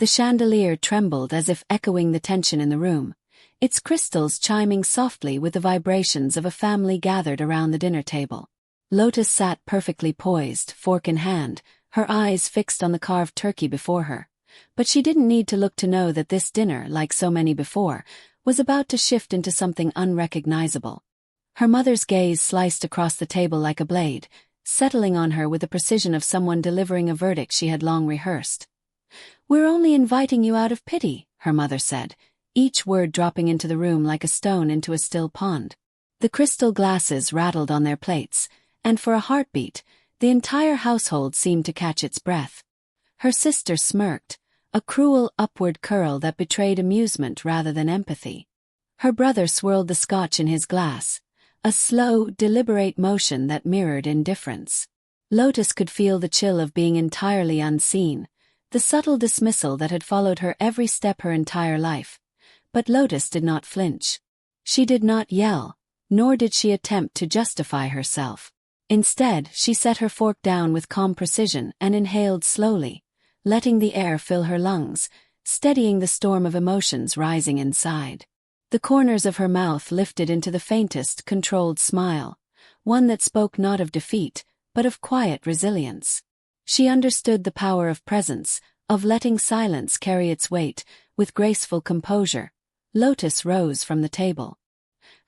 The chandelier trembled as if echoing the tension in the room, its crystals chiming softly with the vibrations of a family gathered around the dinner table. Lotus sat perfectly poised, fork in hand, her eyes fixed on the carved turkey before her. But she didn't need to look to know that this dinner, like so many before, was about to shift into something unrecognizable. Her mother's gaze sliced across the table like a blade, settling on her with the precision of someone delivering a verdict she had long rehearsed. "We're only inviting you out of pity," her mother said, each word dropping into the room like a stone into a still pond. The crystal glasses rattled on their plates, and for a heartbeat, the entire household seemed to catch its breath. Her sister smirked, a cruel upward curl that betrayed amusement rather than empathy. Her brother swirled the scotch in his glass, a slow, deliberate motion that mirrored indifference. Lotus could feel the chill of being entirely unseen, the subtle dismissal that had followed her every step her entire life. But Lotus did not flinch. She did not yell, nor did she attempt to justify herself. Instead, she set her fork down with calm precision and inhaled slowly, letting the air fill her lungs, steadying the storm of emotions rising inside. The corners of her mouth lifted into the faintest, controlled smile, one that spoke not of defeat, but of quiet resilience. She understood the power of presence, of letting silence carry its weight. With graceful composure, Lotus rose from the table.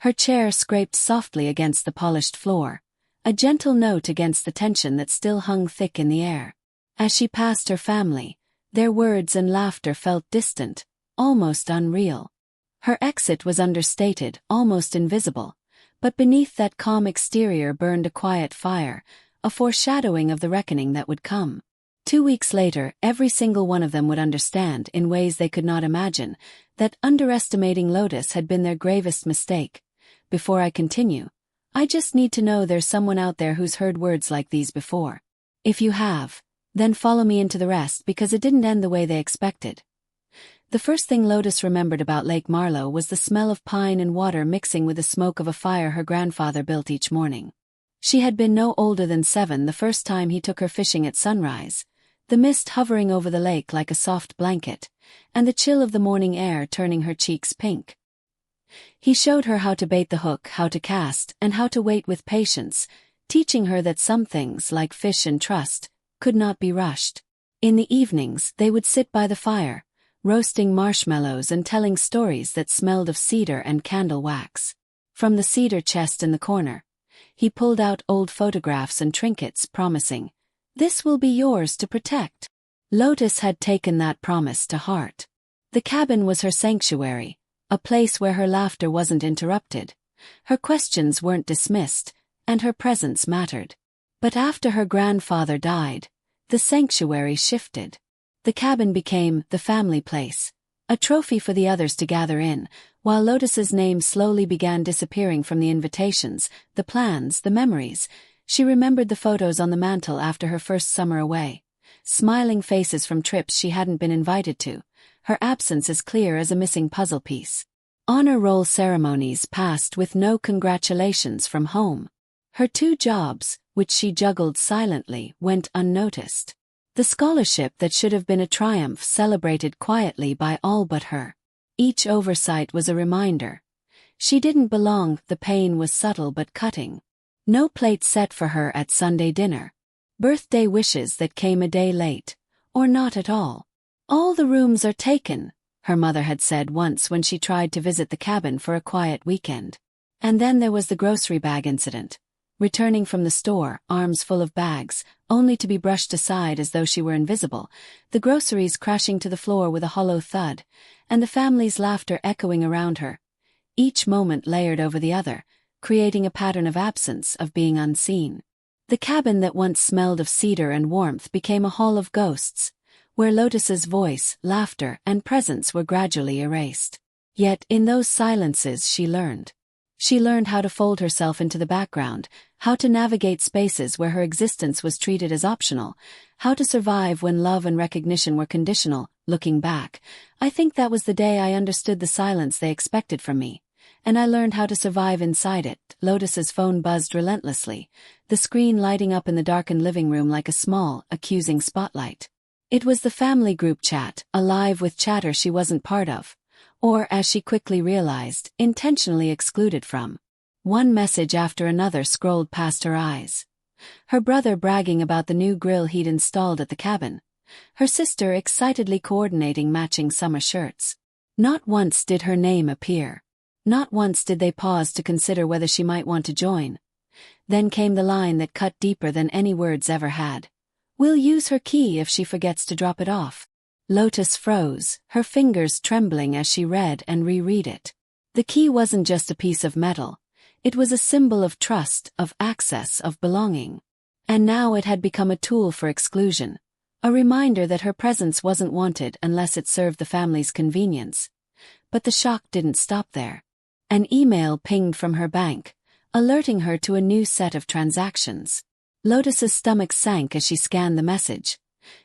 Her chair scraped softly against the polished floor, a gentle note against the tension that still hung thick in the air. As she passed her family, their words and laughter felt distant, almost unreal. Her exit was understated, almost invisible, but beneath that calm exterior burned a quiet fire, a foreshadowing of the reckoning that would come. 2 weeks later, every single one of them would understand, in ways they could not imagine, that underestimating Lotus had been their gravest mistake. Before I continue, I just need to know there's someone out there who's heard words like these before. If you have, then follow me into the rest because it didn't end the way they expected. The first thing Lotus remembered about Lake Marlowe was the smell of pine and water mixing with the smoke of a fire her grandfather built each morning. She had been no older than 7 the first time he took her fishing at sunrise, the mist hovering over the lake like a soft blanket, and the chill of the morning air turning her cheeks pink. He showed her how to bait the hook, how to cast, and how to wait with patience, teaching her that some things, like fish and trust, could not be rushed. In the evenings, they would sit by the fire, roasting marshmallows and telling stories that smelled of cedar and candle wax. From the cedar chest in the corner, he pulled out old photographs and trinkets, promising, "This will be yours to protect." Lotus had taken that promise to heart. The cabin was her sanctuary, a place where her laughter wasn't interrupted, her questions weren't dismissed, and her presence mattered. But after her grandfather died, the sanctuary shifted. The cabin became the family place, a trophy for the others to gather in, while Lotus's name slowly began disappearing from the invitations, the plans, the memories. She remembered the photos on the mantel after her first summer away, smiling faces from trips she hadn't been invited to, her absence as clear as a missing puzzle piece. Honor roll ceremonies passed with no congratulations from home. Her 2 jobs, which she juggled silently, went unnoticed. The scholarship that should have been a triumph celebrated quietly by all but her. Each oversight was a reminder. She didn't belong, the pain was subtle but cutting. No plate set for her at Sunday dinner. Birthday wishes that came a day late, or not at all. "All the rooms are taken," her mother had said once when she tried to visit the cabin for a quiet weekend. And then there was the grocery bag incident. Returning from the store, arms full of bags, only to be brushed aside as though she were invisible, the groceries crashing to the floor with a hollow thud, and the family's laughter echoing around her, each moment layered over the other, creating a pattern of absence, of being unseen. The cabin that once smelled of cedar and warmth became a hall of ghosts, where Lotus's voice, laughter, and presence were gradually erased. Yet in those silences she learned. She learned how to fold herself into the background, how to navigate spaces where her existence was treated as optional, how to survive when love and recognition were conditional. Looking back, I think that was the day I understood the silence they expected from me, and I learned how to survive inside it. Lotus's phone buzzed relentlessly, the screen lighting up in the darkened living room like a small, accusing spotlight. It was the family group chat, alive with chatter she wasn't part of, or, as she quickly realized, intentionally excluded from. One message after another scrolled past her eyes. Her brother bragging about the new grill he'd installed at the cabin. Her sister excitedly coordinating matching summer shirts. Not once did her name appear. Not once did they pause to consider whether she might want to join. Then came the line that cut deeper than any words ever had. "We'll use her key if she forgets to drop it off." Lotus froze, her fingers trembling as she read and reread it. The key wasn't just a piece of metal. It was a symbol of trust, of access, of belonging. And now it had become a tool for exclusion. A reminder that her presence wasn't wanted unless it served the family's convenience. But the shock didn't stop there. An email pinged from her bank, alerting her to a new set of transactions. Lotus's stomach sank as she scanned the message.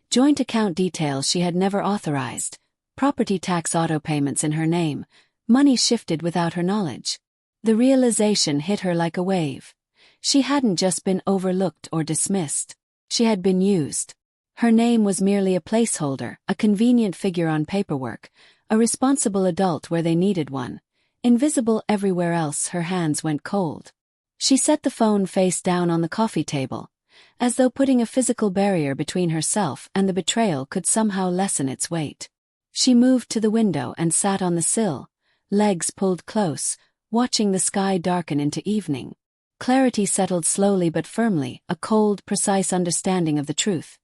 Joint account details she had never authorized, property tax autopayments in her name, money shifted without her knowledge. The realization hit her like a wave. She hadn't just been overlooked or dismissed. She had been used. Her name was merely a placeholder, a convenient figure on paperwork, a responsible adult where they needed one. Invisible everywhere else, her hands went cold. She set the phone face down on the coffee table, as though putting a physical barrier between herself and the betrayal could somehow lessen its weight. She moved to the window and sat on the sill, legs pulled close, watching the sky darken into evening. Clarity settled slowly but firmly, a cold, precise understanding of the truth.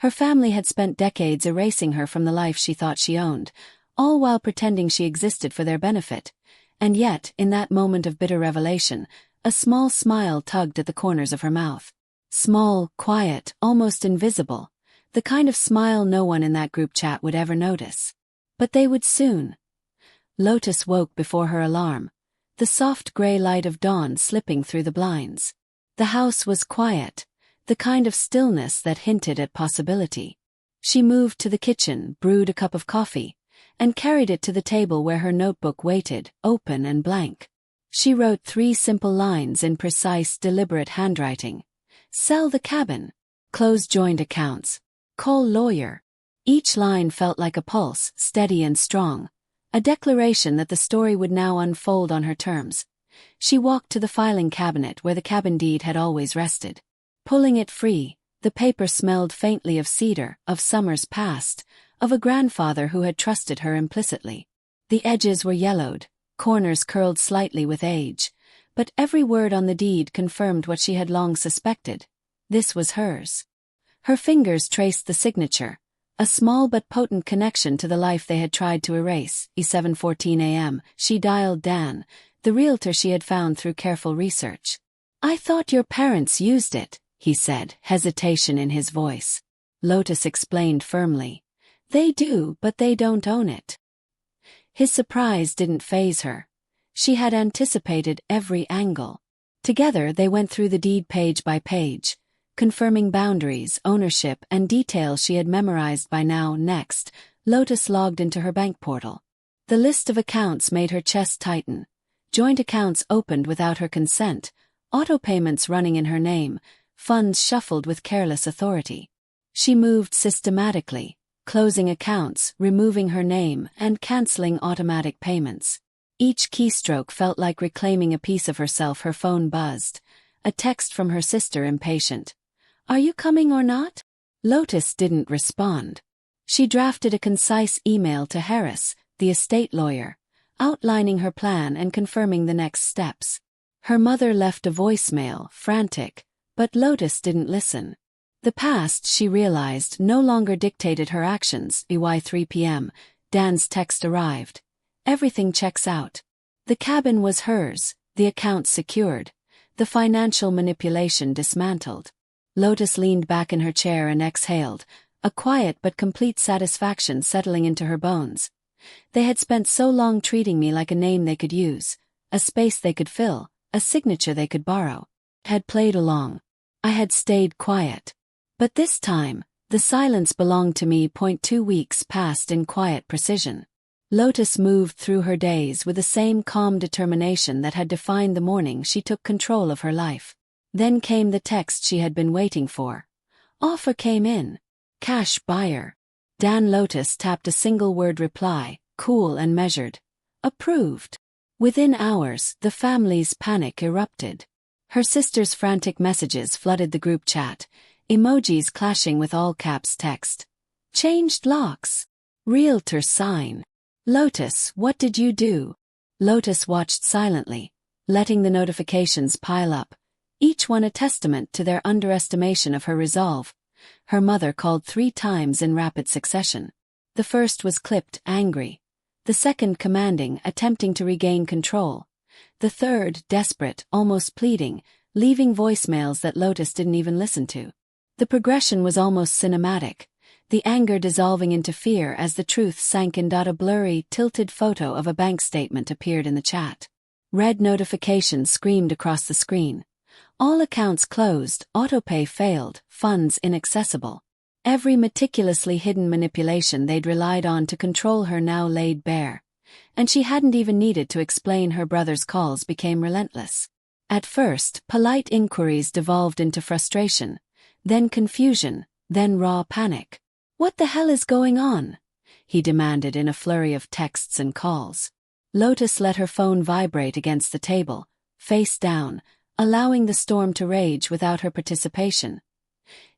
Her family had spent decades erasing her from the life she thought she owned, all while pretending she existed for their benefit. And yet, in that moment of bitter revelation, a small smile tugged at the corners of her mouth. Small, quiet, almost invisible, the kind of smile no one in that group chat would ever notice. But they would soon. Lotus woke before her alarm, the soft gray light of dawn slipping through the blinds. The house was quiet, the kind of stillness that hinted at possibility. She moved to the kitchen, brewed a cup of coffee, and carried it to the table where her notebook waited, open and blank. She wrote 3 simple lines in precise, deliberate handwriting. Sell the cabin. Close joint accounts. Call lawyer. Each line felt like a pulse, steady and strong. A declaration that the story would now unfold on her terms. She walked to the filing cabinet where the cabin deed had always rested. Pulling it free, the paper smelled faintly of cedar, of summers past, of a grandfather who had trusted her implicitly. The edges were yellowed, corners curled slightly with age, but every word on the deed confirmed what she had long suspected. This was hers. Her fingers traced the signature, a small but potent connection to the life they had tried to erase. 7:14 a.m., she dialed Dan, the realtor she had found through careful research. "I thought your parents used it," he said, hesitation in his voice. Lotus explained firmly. "They do, but they don't own it." His surprise didn't faze her. She had anticipated every angle. Together they went through the deed page by page, confirming boundaries, ownership, and details she had memorized by now. Next, Lotus logged into her bank portal. The list of accounts made her chest tighten. Joint accounts opened without her consent, auto-payments running in her name, funds shuffled with careless authority. She moved systematically, closing accounts, removing her name, and canceling automatic payments. Each keystroke felt like reclaiming a piece of herself. Her phone buzzed. A text from her sister, impatient. "Are you coming or not?" Lotus didn't respond. She drafted a concise email to Harris, the estate lawyer, outlining her plan and confirming the next steps. Her mother left a voicemail, frantic, but Lotus didn't listen. The past, she realized, no longer dictated her actions. By 3 p.m., Dan's text arrived. "Everything checks out." The cabin was hers, the account secured, the financial manipulation dismantled. Lotus leaned back in her chair and exhaled, a quiet but complete satisfaction settling into her bones. They had spent so long treating me like a name they could use, a space they could fill, a signature they could borrow. Had played along. I had stayed quiet. But this time, the silence belonged to me. 2 weeks passed in quiet precision. Lotus moved through her days with the same calm determination that had defined the morning she took control of her life. Then came the text she had been waiting for. Offer came in. Cash buyer. Dan Lotus tapped a single-word reply, cool and measured. Approved. Within hours, the family's panic erupted. Her sister's frantic messages flooded the group chat, emojis clashing with all-caps text. Changed locks. Realtor sign. Lotus, what did you do? Lotus watched silently, letting the notifications pile up, each one a testament to their underestimation of her resolve. Her mother called 3 times in rapid succession. The first was clipped, angry. The second commanding, attempting to regain control. The third, desperate, almost pleading, leaving voicemails that Lotus didn't even listen to. The progression was almost cinematic, the anger dissolving into fear as the truth sank in. A blurry, tilted photo of a bank statement appeared in the chat. Red notifications screamed across the screen. All accounts closed, autopay failed, funds inaccessible. Every meticulously hidden manipulation they'd relied on to control her now laid bare. And she hadn't even needed to explain. Her brother's calls became relentless. At first, polite inquiries devolved into frustration, then confusion, then raw panic. What the hell is going on? He demanded in a flurry of texts and calls. Lotus let her phone vibrate against the table, face down, allowing the storm to rage without her participation.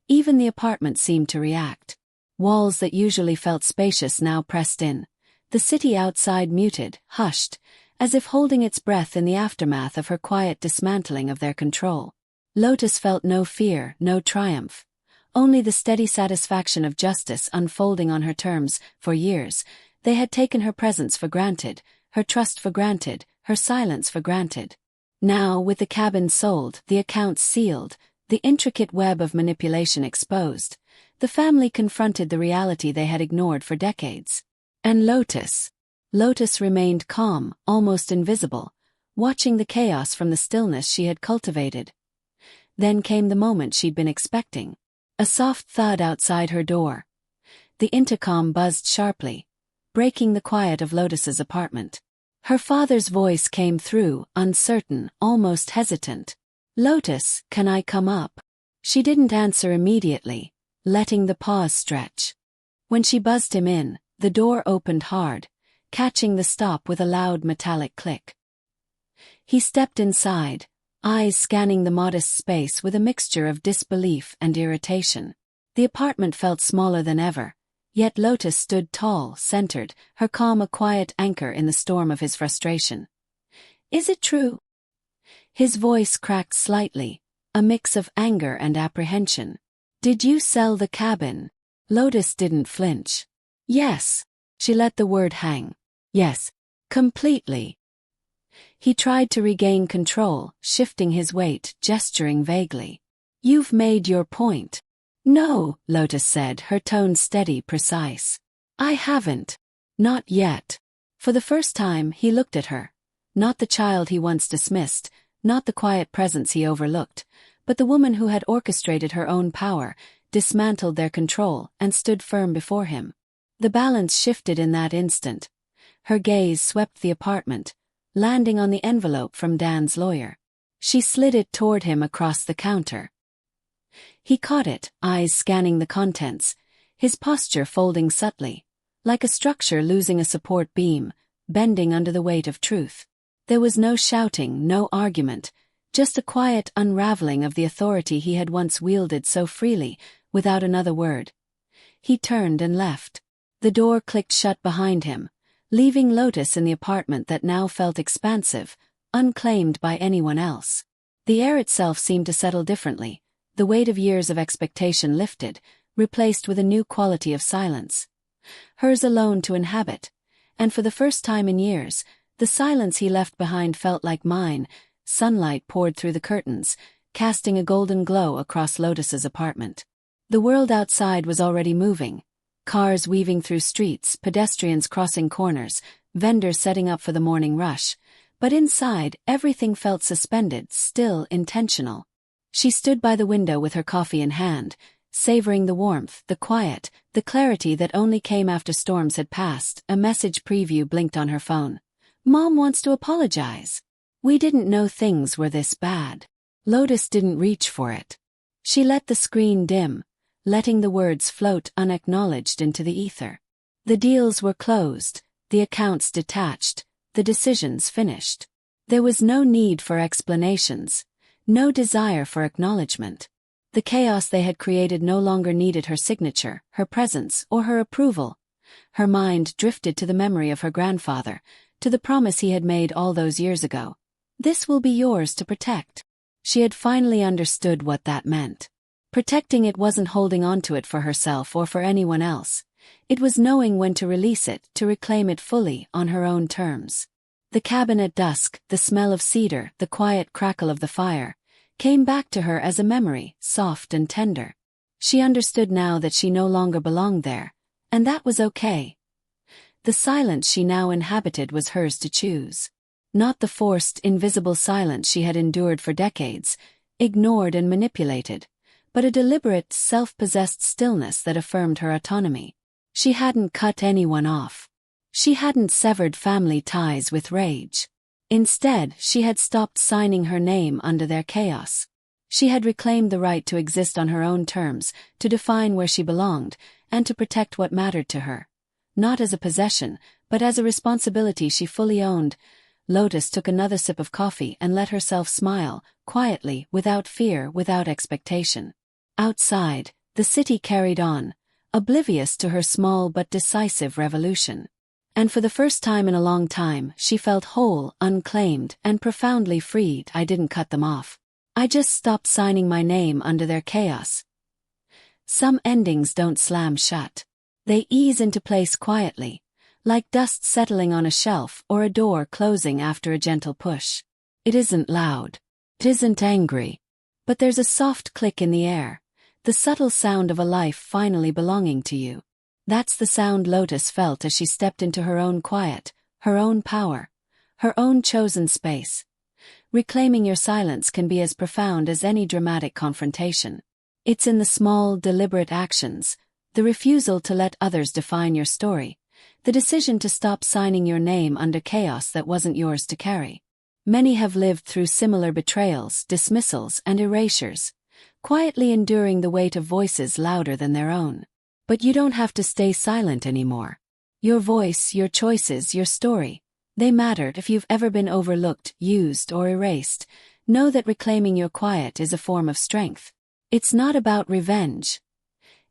Even the apartment seemed to react. Walls that usually felt spacious now pressed in. The city outside muted, hushed, as if holding its breath in the aftermath of her quiet dismantling of their control. Lotus felt no fear, no triumph. Only the steady satisfaction of justice unfolding on her terms. For years, they had taken her presence for granted, her trust for granted, her silence for granted. Now, with the cabin sold, the accounts sealed, the intricate web of manipulation exposed, the family confronted the reality they had ignored for decades. And Lotus remained calm, almost invisible, watching the chaos from the stillness she had cultivated. Then came the moment she'd been expecting. A soft thud outside her door. The intercom buzzed sharply, breaking the quiet of Lotus's apartment. Her father's voice came through, uncertain, almost hesitant. Lotus, can I come up? She didn't answer immediately, letting the pause stretch. When she buzzed him in, the door opened hard, catching the stop with a loud metallic click. He stepped inside, eyes scanning the modest space with a mixture of disbelief and irritation. The apartment felt smaller than ever, yet Lotus stood tall, centered, her calm a quiet anchor in the storm of his frustration. Is it true? His voice cracked slightly, a mix of anger and apprehension. Did you sell the cabin? Lotus didn't flinch. Yes. She let the word hang. Yes. Completely. He tried to regain control, shifting his weight, gesturing vaguely. You've made your point. No, Lotus said, her tone steady, precise. I haven't. Not yet. For the first time, he looked at her. Not the child he once dismissed, not the quiet presence he overlooked, but the woman who had orchestrated her own power, dismantled their control, and stood firm before him. The balance shifted in that instant. Her gaze swept the apartment, landing on the envelope from Dan's lawyer. She slid it toward him across the counter. He caught it, eyes scanning the contents, his posture folding subtly, like a structure losing a support beam, bending under the weight of truth. There was no shouting, no argument, just a quiet unraveling of the authority he had once wielded so freely, without another word. He turned and left. The door clicked shut behind him, leaving Lotus in the apartment that now felt expansive, unclaimed by anyone else. The air itself seemed to settle differently, the weight of years of expectation lifted, replaced with a new quality of silence. Hers alone to inhabit, and for the first time in years, the silence he left behind felt like mine. Sunlight poured through the curtains, casting a golden glow across Lotus's apartment. The world outside was already moving. Cars weaving through streets, pedestrians crossing corners, vendors setting up for the morning rush. But inside, everything felt suspended, still, intentional. She stood by the window with her coffee in hand, savoring the warmth, the quiet, the clarity that only came after storms had passed. A message preview blinked on her phone. Mom wants to apologize. We didn't know things were this bad. Lotus didn't reach for it. She let the screen dim, letting the words float unacknowledged into the ether. The deals were closed, the accounts detached, the decisions finished. There was no need for explanations, no desire for acknowledgement. The chaos they had created no longer needed her signature, her presence, or her approval. Her mind drifted to the memory of her grandfather, to the promise he had made all those years ago. This will be yours to protect. She had finally understood what that meant. Protecting it wasn't holding onto it for herself or for anyone else. It was knowing when to release it, to reclaim it fully, on her own terms. The cabin at dusk, the smell of cedar, the quiet crackle of the fire, came back to her as a memory, soft and tender. She understood now that she no longer belonged there, and that was okay. The silence she now inhabited was hers to choose. Not the forced, invisible silence she had endured for decades, ignored and manipulated, but a deliberate, self-possessed stillness that affirmed her autonomy. She hadn't cut anyone off. She hadn't severed family ties with rage. Instead, she had stopped signing her name under their chaos. She had reclaimed the right to exist on her own terms, to define where she belonged, and to protect what mattered to her. Not as a possession, but as a responsibility she fully owned. Lotus took another sip of coffee and let herself smile, quietly, without fear, without expectation. Outside, the city carried on, oblivious to her small but decisive revolution. And for the first time in a long time, she felt whole, unclaimed, and profoundly freed. I didn't cut them off. I just stopped signing my name under their chaos. Some endings don't slam shut. They ease into place quietly, like dust settling on a shelf or a door closing after a gentle push. It isn't loud. It isn't angry. But there's a soft click in the air, the subtle sound of a life finally belonging to you. That's the sound Lotus felt as she stepped into her own quiet, her own power, her own chosen space. Reclaiming your silence can be as profound as any dramatic confrontation. It's in the small, deliberate actions, the refusal to let others define your story, the decision to stop signing your name under chaos that wasn't yours to carry. Many have lived through similar betrayals, dismissals, and erasures, quietly enduring the weight of voices louder than their own. But you don't have to stay silent anymore. Your voice, your choices, your story, they mattered. If you've ever been overlooked, used, or erased, know that reclaiming your quiet is a form of strength. It's not about revenge.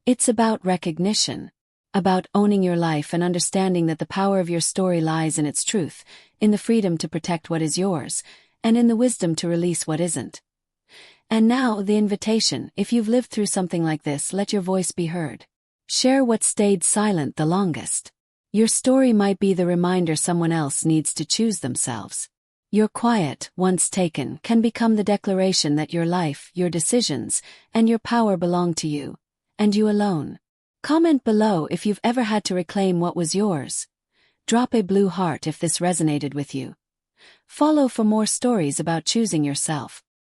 It's about recognition. About owning your life and understanding that the power of your story lies in its truth, in the freedom to protect what is yours, and in the wisdom to release what isn't. And now, the invitation: if you've lived through something like this, let your voice be heard. Share what stayed silent the longest. Your story might be the reminder someone else needs to choose themselves. Your quiet, once taken, can become the declaration that your life, your decisions, and your power belong to you, and you alone. Comment below if you've ever had to reclaim what was yours. Drop a blue heart if this resonated with you. Follow for more stories about choosing yourself.